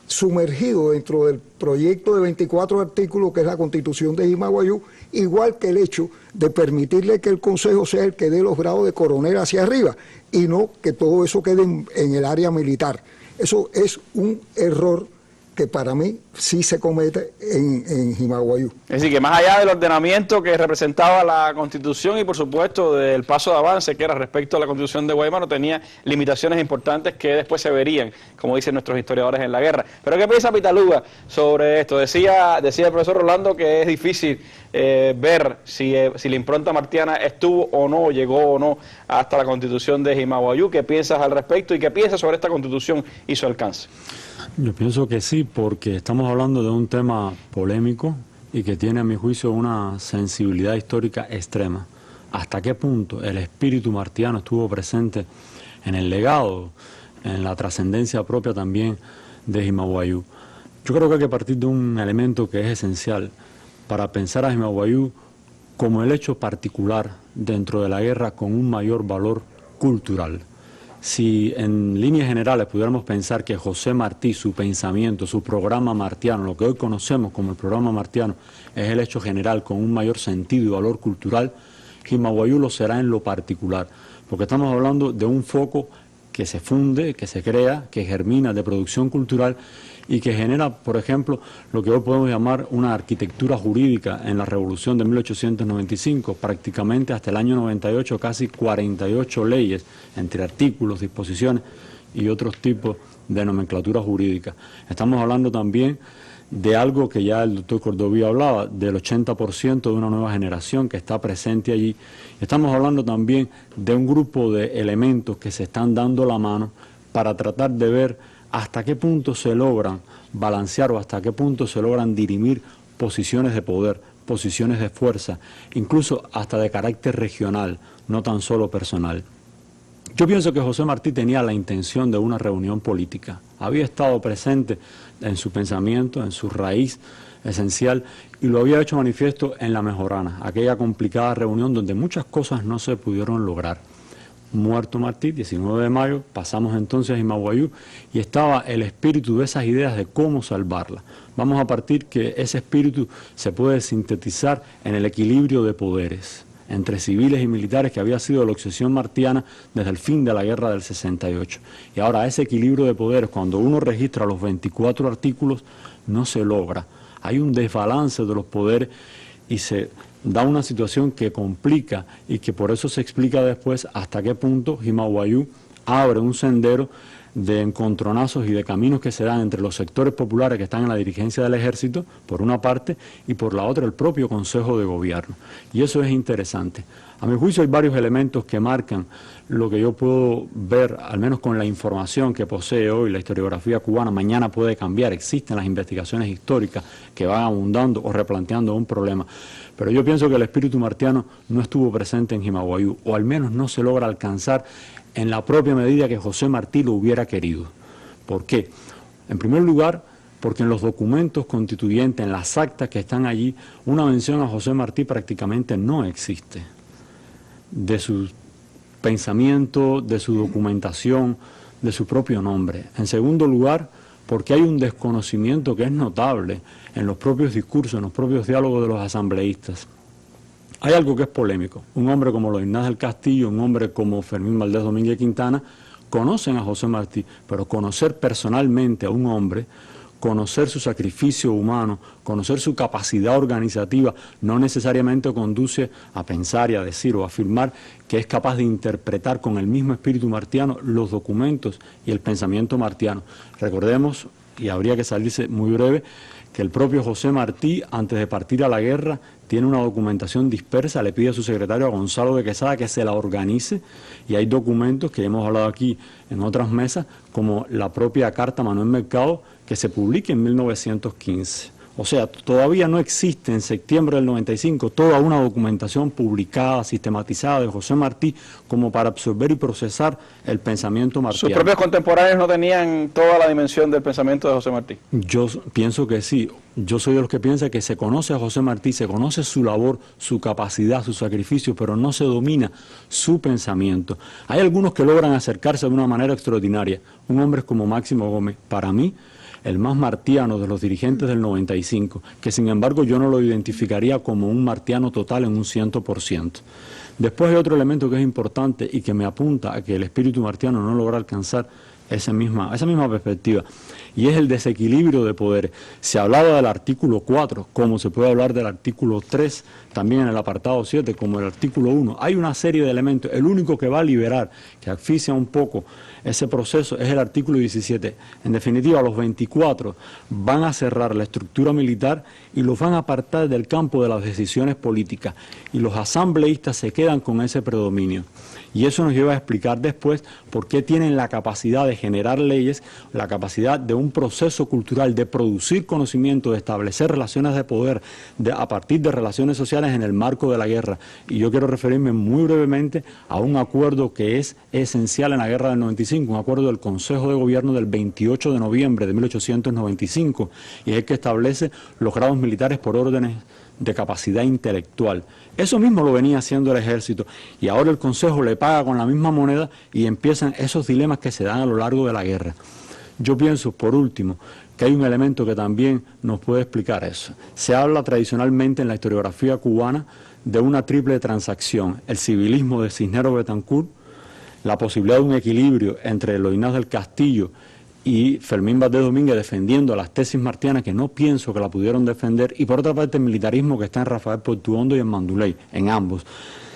sumergido dentro del proyecto de 24 artículos que es la Constitución de Jimaguayú, igual que el hecho de permitirle que el Consejo sea el que dé los grados de coronel hacia arriba y no que todo eso quede en el área militar. Eso es un error que para mí sí se comete en Jimaguayú. Es decir, que más allá del ordenamiento que representaba la Constitución y por supuesto del paso de avance que era respecto a la Constitución de Guaymaro, tenía limitaciones importantes que después se verían, como dicen nuestros historiadores, en la guerra. Pero ¿qué piensa Pitaluga sobre esto? Decía el profesor Rolando que es difícil ver si la impronta martiana estuvo o no, llegó o no hasta la Constitución de Jimaguayú. ¿Qué piensas al respecto y qué piensas sobre esta Constitución y su alcance? Yo pienso que sí, porque estamos hablando de un tema polémico y que tiene, a mi juicio, una sensibilidad histórica extrema. ¿Hasta qué punto el espíritu martiano estuvo presente en el legado, en la trascendencia propia también de Jimaguayú? Yo creo que hay que partir de un elemento que es esencial para pensar a Jimaguayú como el hecho particular dentro de la guerra con un mayor valor cultural. Si en líneas generales pudiéramos pensar que José Martí, su pensamiento, su programa martiano, lo que hoy conocemos como el programa martiano, es el hecho general con un mayor sentido y valor cultural, Jimaguayú lo será en lo particular, porque estamos hablando de un foco que se funde, que se crea, que germina de producción cultural y que genera, por ejemplo, lo que hoy podemos llamar una arquitectura jurídica en la Revolución de 1895, prácticamente hasta el año 98, casi 48 leyes, entre artículos, disposiciones y otros tipos de nomenclatura jurídica. Estamos hablando también de algo que ya el doctor Cordoví hablaba, del 80% de una nueva generación que está presente allí. Estamos hablando también de un grupo de elementos que se están dando la mano para tratar de ver hasta qué punto se logran balancear o hasta qué punto se logran dirimir posiciones de poder, posiciones de fuerza, incluso hasta de carácter regional, no tan solo personal. Yo pienso que José Martí tenía la intención de una reunión política. Había estado presente en su pensamiento, en su raíz esencial, y lo había hecho manifiesto en La Mejorana, aquella complicada reunión donde muchas cosas no se pudieron lograr. Muerto Martí, 19 de mayo, pasamos entonces a Jimaguayú y estaba el espíritu de esas ideas de cómo salvarla. Vamos a partir que ese espíritu se puede sintetizar en el equilibrio de poderes entre civiles y militares que había sido la obsesión martiana desde el fin de la guerra del 68. Y ahora ese equilibrio de poderes, cuando uno registra los 24 artículos, no se logra. Hay un desbalance de los poderes y se da una situación que complica y que por eso se explica después hasta qué punto Jimaguayú abre un sendero de encontronazos y de caminos que se dan entre los sectores populares que están en la dirigencia del ejército, por una parte, y por la otra el propio Consejo de Gobierno. Y eso es interesante. A mi juicio hay varios elementos que marcan lo que yo puedo ver, al menos con la información que posee hoy la historiografía cubana. Mañana puede cambiar, existen las investigaciones históricas que van abundando o replanteando un problema. Pero yo pienso que el espíritu martiano no estuvo presente en Jimaguayú, o al menos no se logra alcanzar en la propia medida que José Martí lo hubiera querido. ¿Por qué? En primer lugar, porque en los documentos constituyentes, en las actas que están allí, una mención a José Martí prácticamente no existe. De su pensamiento, de su documentación, de su propio nombre. En segundo lugar, porque hay un desconocimiento que es notable en los propios discursos, en los propios diálogos de los asambleístas. Hay algo que es polémico. Un hombre como Luis Ignacio del Castillo, un hombre como Fermín Valdés Domínguez Quintana, conocen a José Martí, pero conocer personalmente a un hombre, conocer su sacrificio humano, conocer su capacidad organizativa, no necesariamente conduce a pensar y a decir o a afirmar que es capaz de interpretar con el mismo espíritu martiano los documentos y el pensamiento martiano. Recordemos, y habría que salirse muy breve, que el propio José Martí, antes de partir a la guerra, tiene una documentación dispersa, le pide a su secretario, a Gonzalo de Quesada, que se la organice, y hay documentos que hemos hablado aquí en otras mesas, como la propia carta Manuel Mercado, que se publica en 1915. O sea, todavía no existe en septiembre del 95 toda una documentación publicada, sistematizada de José Martí como para absorber y procesar el pensamiento martiano. ¿Sus propios contemporáneos no tenían toda la dimensión del pensamiento de José Martí? Yo pienso que sí. Yo soy de los que piensa que se conoce a José Martí, se conoce su labor, su capacidad, su sacrificio, pero no se domina su pensamiento. Hay algunos que logran acercarse de una manera extraordinaria. Un hombre como Máximo Gómez, para mí, el más martiano de los dirigentes del 95, que sin embargo yo no lo identificaría como un martiano total en un 100%. Después hay otro elemento que es importante y que me apunta a que el espíritu martiano no logra alcanzar esa misma perspectiva, y es el desequilibrio de poderes. Se hablaba del artículo 4, como se puede hablar del artículo 3, también en el apartado 7, como el artículo 1. Hay una serie de elementos. El único que va a liberar, que asfixia un poco ese proceso, es el artículo 17. En definitiva, los 24 van a cerrar la estructura militar y los van a apartar del campo de las decisiones políticas, y los asambleístas se quedan con ese predominio. Y eso nos lleva a explicar después por qué tienen la capacidad de generar leyes, la capacidad de un proceso cultural, de producir conocimiento, de establecer relaciones de poder a partir de relaciones sociales en el marco de la guerra. Y yo quiero referirme muy brevemente a un acuerdo que es esencial en la guerra del 95, un acuerdo del Consejo de Gobierno del 28 de noviembre de 1895, y es el que establece los grados militares por órdenes de capacidad intelectual. Eso mismo lo venía haciendo el ejército, y ahora el Consejo le paga con la misma moneda y empiezan esos dilemas que se dan a lo largo de la guerra. Yo pienso, por último, que hay un elemento que también nos puede explicar eso. Se habla tradicionalmente en la historiografía cubana de una triple transacción: el civilismo de Cisneros Betancourt, la posibilidad de un equilibrio entre Eloy Ignacio del Castillo y Fermín Valdés Domínguez defendiendo las tesis martianas, que no pienso que la pudieron defender, y por otra parte el militarismo que está en Rafael Portuondo y en Manduley, en ambos.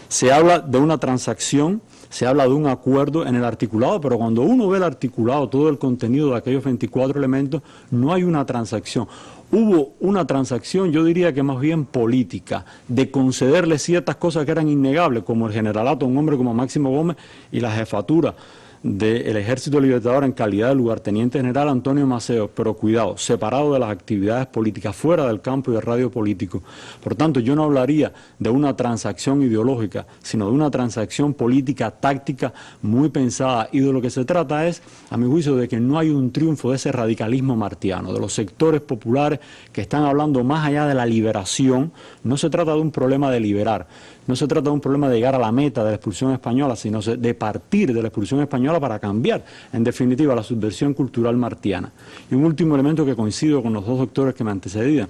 Se habla de una transacción, se habla de un acuerdo en el articulado, pero cuando uno ve el articulado, todo el contenido de aquellos 24 elementos, no hay una transacción. Hubo una transacción, yo diría que más bien política, de concederle ciertas cosas que eran innegables, como el generalato a un hombre como Máximo Gómez y la jefatura del Ejército Libertador en calidad de lugarteniente general Antonio Maceo, pero cuidado, separado de las actividades políticas, fuera del campo y del radio político. Por tanto, yo no hablaría de una transacción ideológica, sino de una transacción política, táctica, muy pensada, y de lo que se trata es, a mi juicio, de que no hay un triunfo de ese radicalismo martiano, de los sectores populares que están hablando más allá de la liberación. No se trata de un problema de liberar, no se trata de un problema de llegar a la meta de la expulsión española, sino de partir de la expulsión española para cambiar, en definitiva, la subversión cultural martiana. Y un último elemento que coincido con los dos doctores que me antecedían,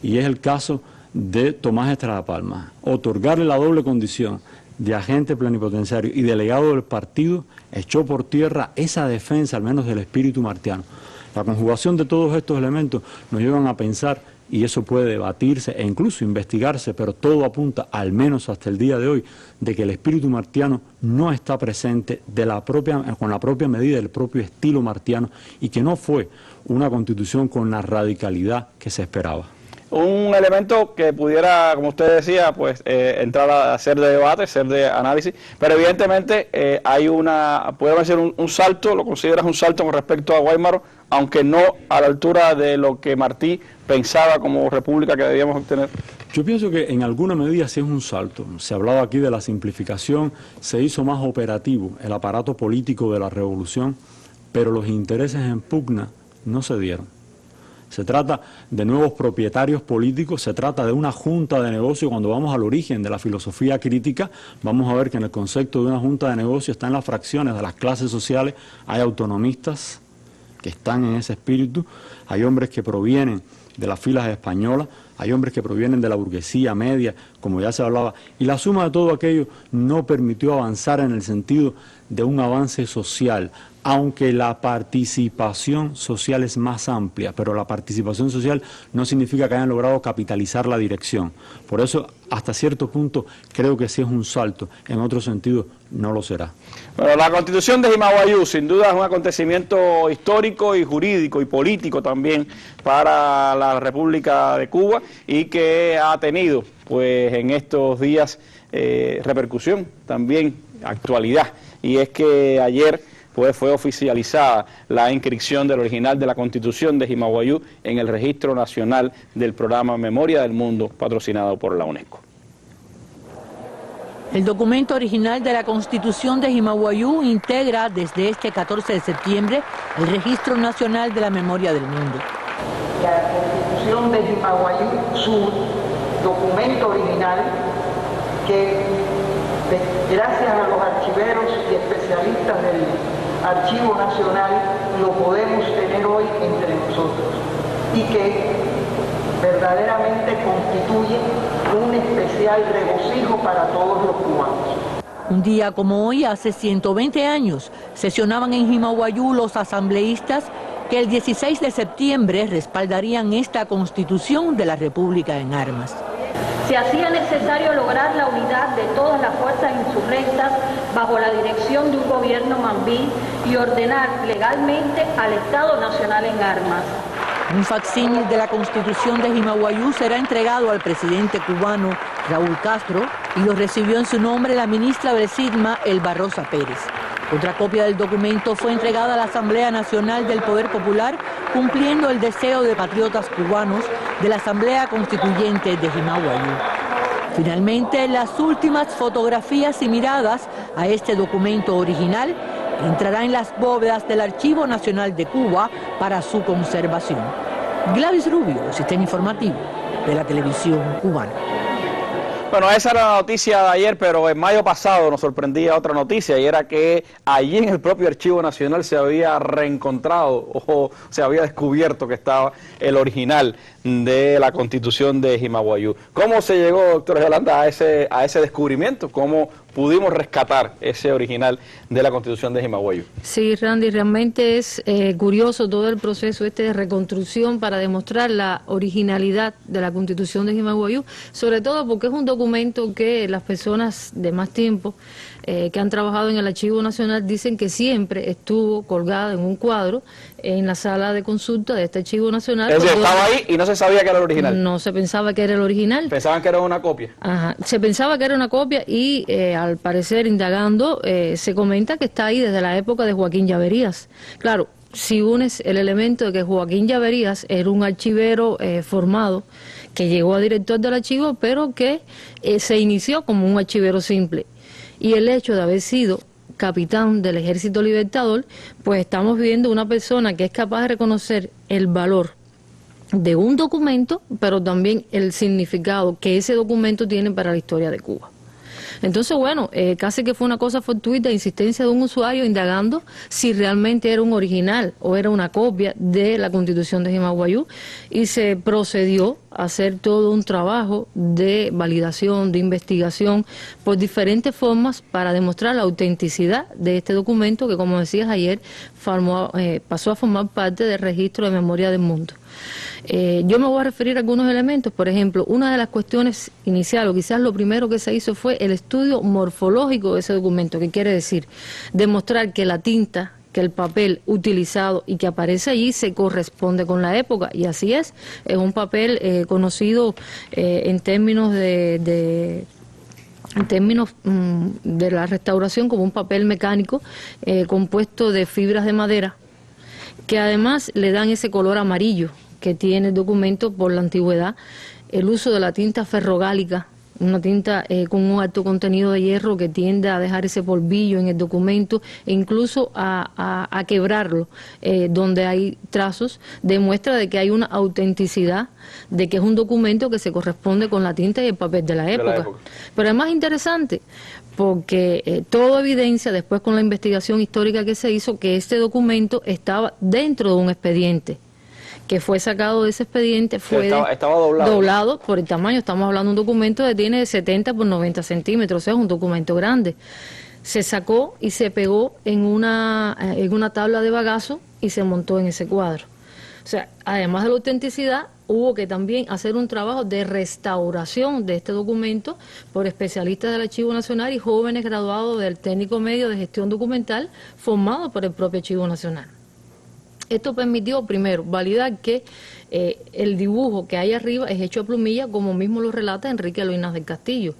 y es el caso de Tomás Estrada Palma. Otorgarle la doble condición de agente plenipotenciario y delegado del partido echó por tierra esa defensa, al menos del espíritu martiano. La conjugación de todos estos elementos nos llevan a pensar, y eso puede debatirse e incluso investigarse, pero todo apunta, al menos hasta el día de hoy, de que el espíritu martiano no está presente con la propia medida del propio estilo martiano, y que no fue una constitución con la radicalidad que se esperaba. Un elemento que pudiera, como usted decía, pues entrar a ser de debate, ser de análisis, pero evidentemente puede ser un salto, lo consideras un salto con respecto a Guaymaro, aunque no a la altura de lo que Martí pensaba como república que debíamos obtener. Yo pienso que en alguna medida sí es un salto. Se hablaba aquí de la simplificación, se hizo más operativo el aparato político de la revolución, pero los intereses en pugna no se dieron. Se trata de nuevos propietarios políticos, se trata de una junta de negocio. Cuando vamos al origen de la filosofía crítica, vamos a ver que en el concepto de una junta de negocio están las fracciones de las clases sociales. Hay autonomistas que están en ese espíritu, hay hombres que provienen de las filas españolas, hay hombres que provienen de la burguesía media, como ya se hablaba, y la suma de todo aquello no permitió avanzar en el sentido de un avance social, aunque la participación social es más amplia, pero la participación social no significa que hayan logrado capitalizar la dirección. Por eso, hasta cierto punto, creo que sí es un salto, en otro sentido no lo será. Bueno, la Constitución de Jimaguayú sin duda es un acontecimiento histórico y jurídico y político también para la República de Cuba, y que ha tenido pues en estos días repercusión, también actualidad, y es que ayer pues fue oficializada la inscripción del original de la Constitución de Jimaguayú en el Registro Nacional del Programa Memoria del Mundo, patrocinado por la UNESCO. El documento original de la Constitución de Jimaguayú integra desde este 14 de septiembre el Registro Nacional de la Memoria del Mundo. La Constitución de Jimaguayú, su documento original, que gracias a los archiveros y especialistas del Archivo Nacional lo podemos tener hoy entre nosotros, y que verdaderamente constituye un especial regocijo para todos los cubanos. Un día como hoy, hace 120 años, sesionaban en Jimaguayú los asambleístas que el 16 de septiembre respaldarían esta Constitución de la República en armas. Se hacía necesario lograr la unidad de todas las fuerzas insurrectas bajo la dirección de un gobierno mambí y ordenar legalmente al Estado Nacional en armas. Un facsímil de la Constitución de Jimaguayú será entregado al presidente cubano Raúl Castro y lo recibió en su nombre la ministra del SIDMA, Elba Rosa Pérez. Otra copia del documento fue entregada a la Asamblea Nacional del Poder Popular, cumpliendo el deseo de patriotas cubanos de la Asamblea Constituyente de Jimaguayú. Finalmente, las últimas fotografías y miradas a este documento original entrarán en las bóvedas del Archivo Nacional de Cuba para su conservación. Gladys Rubio, Sistema Informativo de la Televisión Cubana. Bueno, esa era la noticia de ayer, pero en mayo pasado nos sorprendía otra noticia, y era que allí en el propio Archivo Nacional se había reencontrado o se había descubierto que estaba el original de la Constitución de Jimaguayú. ¿Cómo se llegó, doctor Yolanda, a ese descubrimiento? ¿Cómo pudimos rescatar ese original de la Constitución de Jimaguayú? Sí, Randy, realmente es curioso todo el proceso de reconstrucción para demostrar la originalidad de la Constitución de Jimaguayú, sobre todo porque es un documento que las personas de más tiempo que han trabajado en el Archivo Nacional dicen que siempre estuvo colgado en un cuadro en la sala de consulta de este Archivo Nacional. Es decir, estaba ahí y no se sabía que era el original. No se pensaba que era el original. Pensaban que era una copia. Ajá, se pensaba que era una copia y al parecer, indagando, se comenta que está ahí desde la época de Joaquín Llaverías. Claro, si unes el elemento de que Joaquín Llaverías era un archivero formado, que llegó a director del archivo, pero que se inició como un archivero simple. Y el hecho de haber sido capitán del Ejército Libertador, pues estamos viendo una persona que es capaz de reconocer el valor de un documento, pero también el significado que ese documento tiene para la historia de Cuba. Entonces, bueno, casi que fue una cosa fortuita, insistencia de un usuario indagando si realmente era un original o era una copia de la Constitución de Jimaguayú, y se procedió a hacer todo un trabajo de validación, de investigación, por diferentes formas para demostrar la autenticidad de este documento que, como decías ayer, pasó a formar parte del registro de memoria del mundo. Yo me voy a referir a algunos elementos. Por ejemplo, una de las cuestiones iniciales, o quizás lo primero que se hizo, fue el estudio morfológico de ese documento, que quiere decir demostrar que la tinta, que el papel utilizado y que aparece allí se corresponde con la época, y así es un papel conocido en términos de la restauración como un papel mecánico compuesto de fibras de madera, que además le dan ese color amarillo que tiene el documento por la antigüedad, el uso de la tinta ferrogálica, una tinta con un alto contenido de hierro que tiende a dejar ese polvillo en el documento e incluso a quebrarlo donde hay trazos, demuestra de que hay una autenticidad, de que es un documento que se corresponde con la tinta y el papel de la época. Pero es más interesante porque todo evidencia, después con la investigación histórica que se hizo, que este documento estaba dentro de un expediente, que fue sacado de ese expediente, fue estaba doblado por el tamaño. Estamos hablando de un documento que tiene 70 por 90 centímetros, o sea, es un documento grande. Se sacó y se pegó en una tabla de bagazo y se montó en ese cuadro. O sea, además de la autenticidad, hubo que también hacer un trabajo de restauración de este documento por especialistas del Archivo Nacional y jóvenes graduados del técnico medio de gestión documental formados por el propio Archivo Nacional. Esto permitió, primero, validar que el dibujo que hay arriba es hecho a plumilla, como mismo lo relata Enrique Loynaz del Castillo.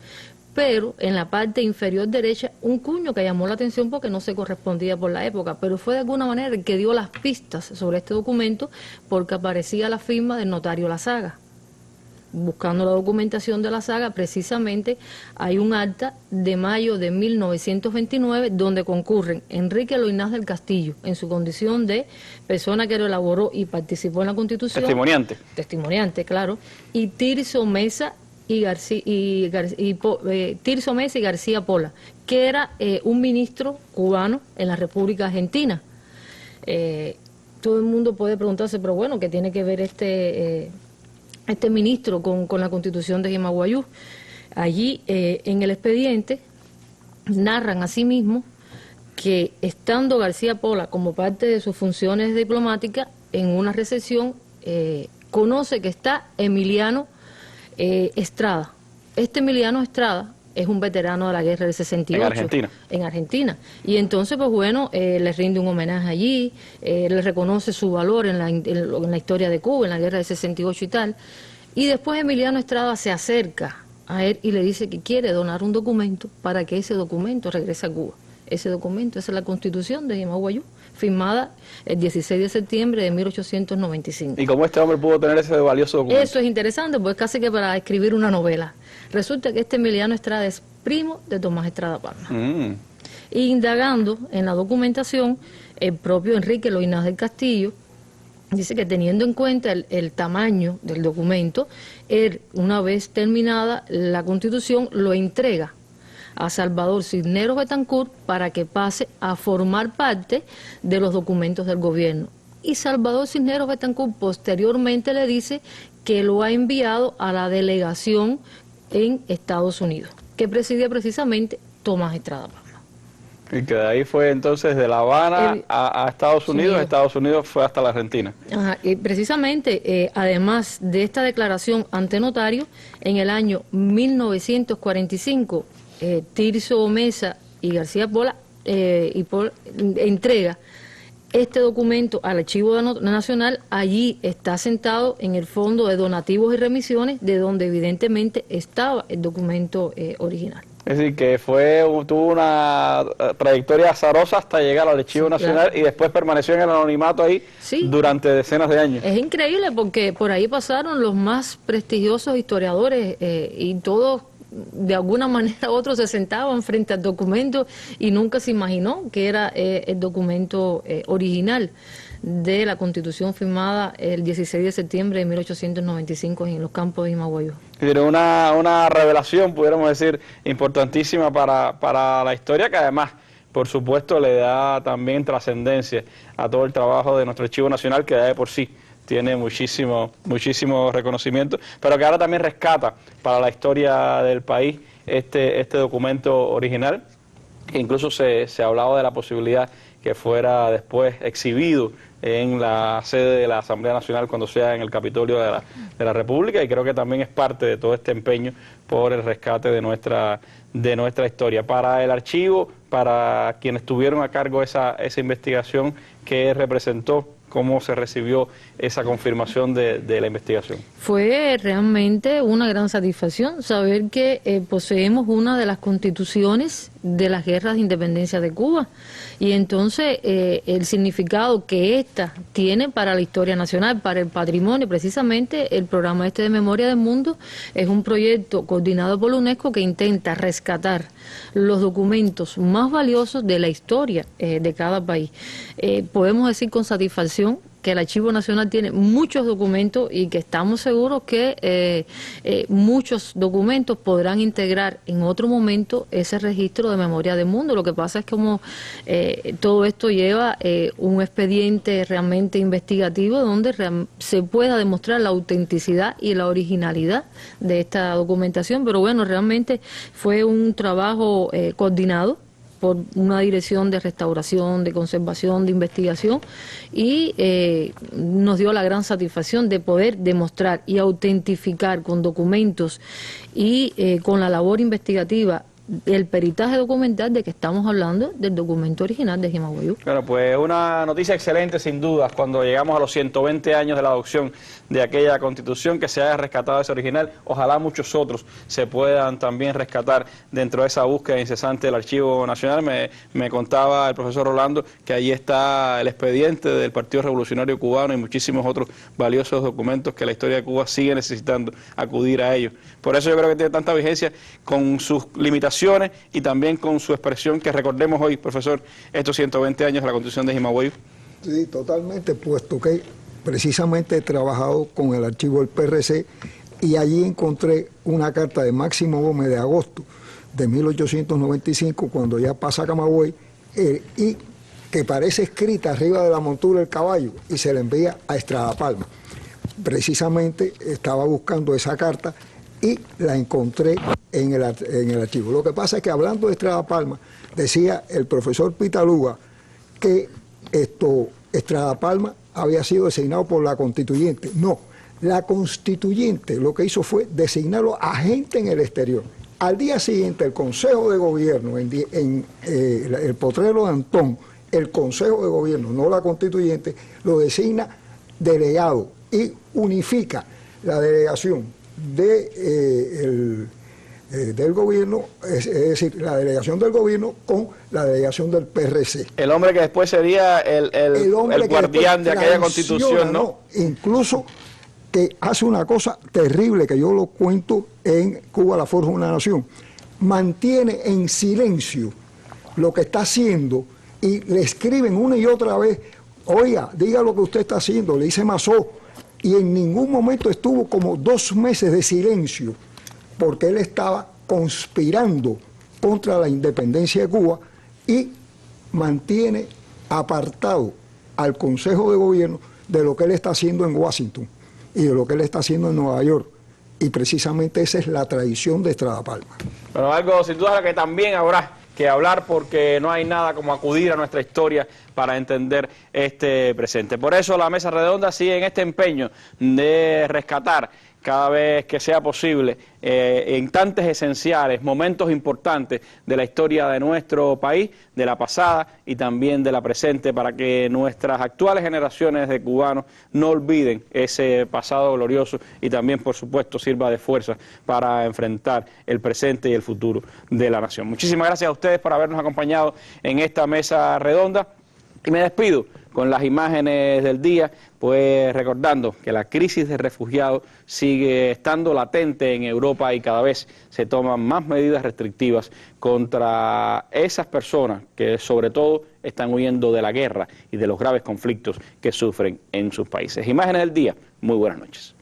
Pero en la parte inferior derecha, un cuño que llamó la atención porque no se correspondía por la época, pero fue de alguna manera el que dio las pistas sobre este documento, porque aparecía la firma del notario Lazaga. Buscando la documentación de Lazaga, precisamente hay un acta de mayo de 1929 donde concurren Enrique Loynaz del Castillo en su condición de persona que lo elaboró y participó en la Constitución. Testimoniante. Testimoniante, claro. Y Tirso Mesa y García Pola, que era un ministro cubano en la República Argentina. Todo el mundo puede preguntarse, pero bueno, ¿qué tiene que ver este ministro con la Constitución de Jimaguayú? Allí en el expediente narran asimismo que, estando García Pola como parte de sus funciones diplomáticas en una recepción, conoce que está Emiliano Estrada. Este Emiliano Estrada es un veterano de la guerra del 68. En Argentina. En Argentina. Y entonces, pues bueno, le rinde un homenaje allí, le reconoce su valor en la historia de Cuba, en la guerra del 68 y tal. Y después Emiliano Estrada se acerca a él y le dice que quiere donar un documento para que ese documento regrese a Cuba. Ese documento, esa es la Constitución de Jimaguayú, firmada el 16 de septiembre de 1895. ¿Y cómo este hombre pudo tener ese valioso documento? Eso es interesante, pues casi que para escribir una novela. Resulta que este Emiliano Estrada es primo de Tomás Estrada Palma. Y indagando en la documentación, el propio Enrique Loynaz del Castillo dice que teniendo en cuenta el tamaño del documento, él, una vez terminada la Constitución, lo entrega a Salvador Cisneros Betancourt para que pase a formar parte de los documentos del gobierno. Y Salvador Cisneros Betancourt posteriormente le dice que lo ha enviado a la delegación en Estados Unidos, que presidía precisamente Tomás Estrada Palma. Y que de ahí fue entonces de La Habana a Estados Unidos, Estados Unidos fue hasta la Argentina. Ajá, y precisamente, además de esta declaración ante notario, en el año 1945, Tirso Mesa y García Pola entrega este documento al Archivo Nacional. Allí está sentado en el fondo de donativos y remisiones, de donde evidentemente estaba el documento original. Es decir, que tuvo una trayectoria azarosa hasta llegar al Archivo Nacional, claro, y después permaneció en el anonimato ahí durante decenas de años. Es increíble porque por ahí pasaron los más prestigiosos historiadores y todos de alguna manera u otra se sentaban frente al documento y nunca se imaginó que era el documento original de la Constitución firmada el 16 de septiembre de 1895 en los campos de Jimaguayú. Una revelación, pudiéramos decir, importantísima para la historia, que además, por supuesto, le da también trascendencia a todo el trabajo de nuestro Archivo Nacional, que de por sí tiene muchísimo reconocimiento, pero que ahora también rescata para la historia del país este documento original, que incluso se hablaba de la posibilidad que fuera después exhibido en la sede de la Asamblea Nacional cuando sea en el Capitolio de la República, y creo que también es parte de todo este empeño por el rescate de nuestra historia. Para el archivo, para quienes tuvieron a cargo esa investigación, ¿qué representó? ¿Cómo se recibió esa confirmación de la investigación? Fue realmente una gran satisfacción saber que poseemos una de las constituciones de las guerras de independencia de Cuba, y entonces el significado que esta tiene para la historia nacional, para el patrimonio. Precisamente el programa de Memoria del Mundo es un proyecto coordinado por la UNESCO que intenta rescatar los documentos más valiosos de la historia de cada país. Podemos decir con satisfacción que el Archivo Nacional tiene muchos documentos y que estamos seguros que muchos documentos podrán integrar en otro momento ese registro de Memoria del Mundo. Lo que pasa es que como todo esto lleva un expediente realmente investigativo donde se pueda demostrar la autenticidad y la originalidad de esta documentación, pero bueno, realmente fue un trabajo coordinado por una dirección de restauración, de conservación, de investigación, y nos dio la gran satisfacción de poder demostrar y autentificar con documentos y con la labor investigativa el peritaje documental de que estamos hablando del documento original de Jimaguayú. Bueno, pues una noticia excelente sin dudas cuando llegamos a los 120 años de la adopción de aquella Constitución, que se haya rescatado ese original. Ojalá muchos otros se puedan también rescatar dentro de esa búsqueda incesante del Archivo Nacional. Me contaba el profesor Rolando que allí está el expediente del Partido Revolucionario Cubano y muchísimos otros valiosos documentos que la historia de Cuba sigue necesitando acudir a ellos. Por eso yo creo que tiene tanta vigencia con sus limitaciones y también con su expresión, que recordemos hoy, profesor, estos 120 años de la Constitución de Jimaguayú. Sí, totalmente, puesto que precisamente he trabajado con el archivo del PRC y allí encontré una carta de Máximo Gómez de agosto de 1895, cuando ya pasa a Camagüey, y que parece escrita arriba de la montura del caballo y se le envía a Estrada Palma. Precisamente estaba buscando esa carta y la encontré en el archivo. Lo que pasa es que, hablando de Estrada Palma, decía el profesor Pitaluga que Estrada Palma había sido designado por la constituyente. No, la constituyente lo que hizo fue designarlo agente en el exterior. Al día siguiente, el Consejo de Gobierno, en el Potrero de Antón, el Consejo de Gobierno, no la constituyente, lo designa delegado y unifica la delegación del gobierno, es decir, la delegación del gobierno con la delegación del PRC. El hombre que después sería el guardián de aquella Constitución, ¿no? Incluso que hace una cosa terrible, que yo lo cuento en Cuba, la Forja de una Nación. Mantiene en silencio lo que está haciendo y le escriben una y otra vez oiga, diga lo que usted está haciendo, le dice Masó, y en ningún momento estuvo como 2 meses de silencio, porque él estaba conspirando contra la independencia de Cuba y mantiene apartado al Consejo de Gobierno de lo que él está haciendo en Washington y de lo que él está haciendo en Nueva York. Y precisamente esa es la traición de Estrada Palma. Pero algo sin duda que también habrá que hablar, porque no hay nada como acudir a nuestra historia para entender este presente. Por eso la mesa redonda sigue en este empeño de rescatar cada vez que sea posible instantes esenciales, momentos importantes de la historia de nuestro país, de la pasada y también de la presente, para que nuestras actuales generaciones de cubanos no olviden ese pasado glorioso y también, por supuesto, sirva de fuerza para enfrentar el presente y el futuro de la nación. Muchísimas gracias a ustedes por habernos acompañado en esta mesa redonda y me despido con las imágenes del día, pues recordando que la crisis de refugiados sigue estando latente en Europa y cada vez se toman más medidas restrictivas contra esas personas que sobre todo están huyendo de la guerra y de los graves conflictos que sufren en sus países. Imágenes del día, muy buenas noches.